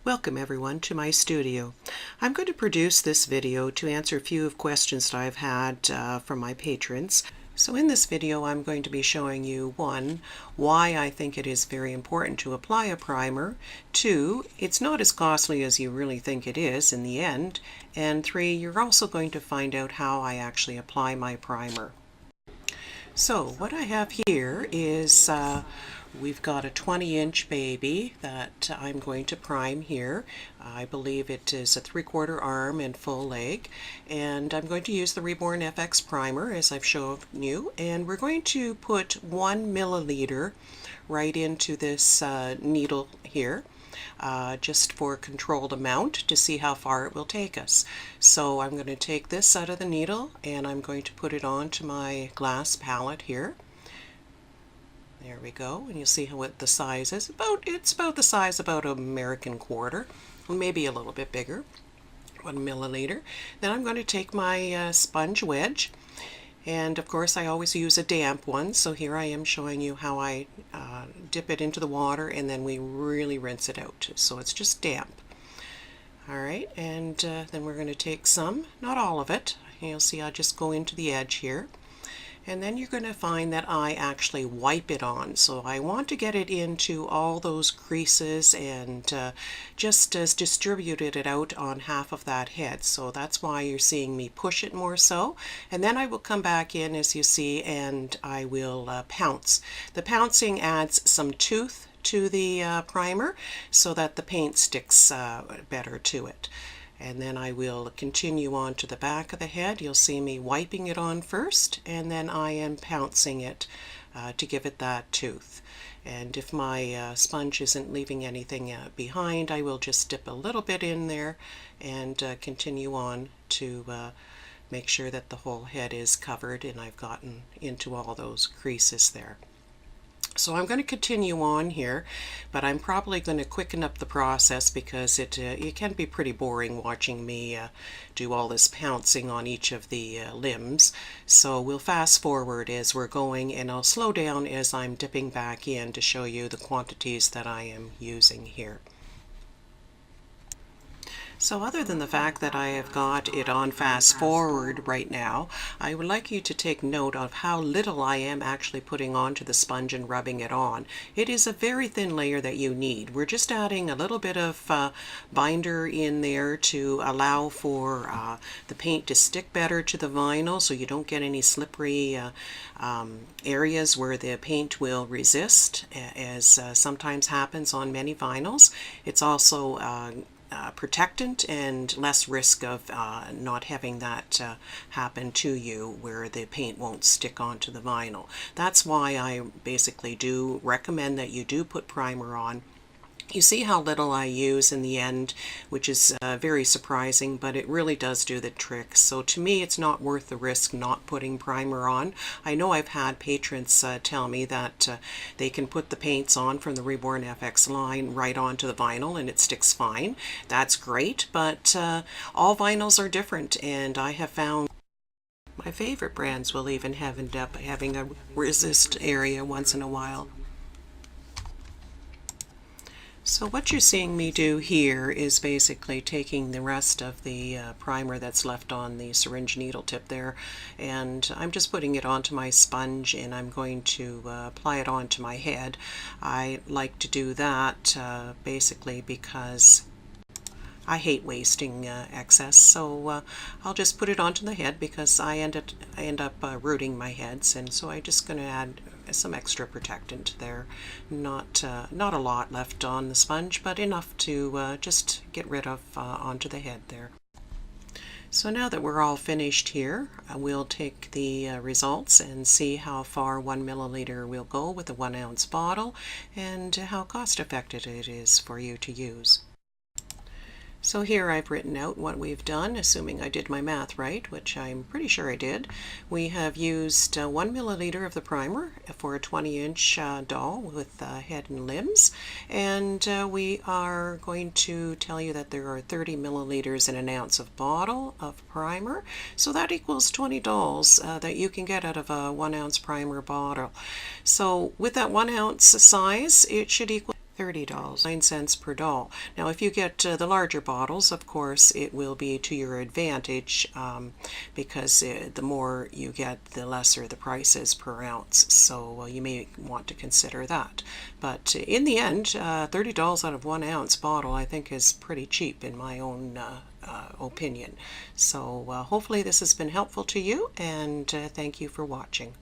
Welcome everyone to my studio. I'm going to produce this video to answer a few of questions that I've had from my patrons. So in this video I'm going to be showing you 1, why I think it is very important to apply a primer, 2, it's not as costly as you really think it is in the end, and 3, you're also going to find out how I actually apply my primer. So what I have here is we've got a 20-inch baby that I'm going to prime here. I believe it is a 3/4 arm and full leg, and I'm going to use the ReBornFX primer as I've shown you, and we're going to put 1 milliliter right into this needle here. Just for a controlled amount to see how far it will take us. So I'm going to take this out of the needle and I'm going to put it onto my glass palette here. There we go, and you'll see what the size is. It's about the size about an American quarter, maybe a little bit bigger, 1 milliliter. Then I'm going to take my sponge wedge. And of course I always use a damp one, so here I am showing you how I dip it into the water and then we really rinse it out, so it's just damp. Alright, and then we're going to take some, not all of it, you'll see I just go into the edge here. And then you're going to find that I actually wipe it on. So I want to get it into all those creases and just as distributed it out on half of that head. So that's why you're seeing me push it more so. And then I will come back in, as you see, and I will pounce. The pouncing adds some tooth to the primer so that the paint sticks better to it. And then I will continue on to the back of the head. You'll see me wiping it on first, and then I am pouncing it to give it that tooth. And if my sponge isn't leaving anything behind, I will just dip a little bit in there and continue on to make sure that the whole head is covered and I've gotten into all those creases there. So I'm going to continue on here, but I'm probably going to quicken up the process because it can be pretty boring watching me do all this pouncing on each of the limbs. So we'll fast forward as we're going, and I'll slow down as I'm dipping back in to show you the quantities that I am using here. So other than the fact that I have got it on fast forward right now, I would like you to take note of how little I am actually putting onto the sponge and rubbing it on. It is a very thin layer that you need. We're just adding a little bit of binder in there to allow for the paint to stick better to the vinyl so you don't get any slippery areas where the paint will resist, as sometimes happens on many vinyls. It's also protectant and less risk of not having that happen to you where the paint won't stick onto the vinyl. That's why I basically do recommend that you do put primer on. You see how little I use in the end, which is very surprising, but it really does do the trick. So to me, it's not worth the risk not putting primer on. I know I've had patrons tell me that they can put the paints on from the ReBornFX line right onto the vinyl and it sticks fine. That's great, but all vinyls are different, and I have found my favorite brands will even end up having a resist area once in a while. So what you're seeing me do here is basically taking the rest of the primer that's left on the syringe needle tip there, and I'm just putting it onto my sponge and I'm going to apply it onto my head. I like to do that basically because I hate wasting excess, so I'll just put it onto the head because I end up rooting my heads, and so I'm just going to add some extra protectant there. Not a lot left on the sponge, but enough to just get rid of onto the head there. So now that we're all finished here, we'll take the results and see how far 1 milliliter will go with a 1 ounce bottle and how cost effective it is for you to use. So here I've written out what we've done, assuming I did my math right, which I'm pretty sure I did. We have used 1 milliliter of the primer for a 20-inch doll with head and limbs, and we are going to tell you that there are 30 milliliters in an ounce of bottle of primer, so that equals 20 dolls that you can get out of a 1 ounce primer bottle. So with that 1 ounce size, it should equal $30, 9 cents per doll. Now if you get the larger bottles, of course it will be to your advantage because the more you get, the lesser the price is per ounce. So you may want to consider that. But in the end, $30 out of 1 ounce bottle I think is pretty cheap in my own opinion. So hopefully this has been helpful to you, and thank you for watching.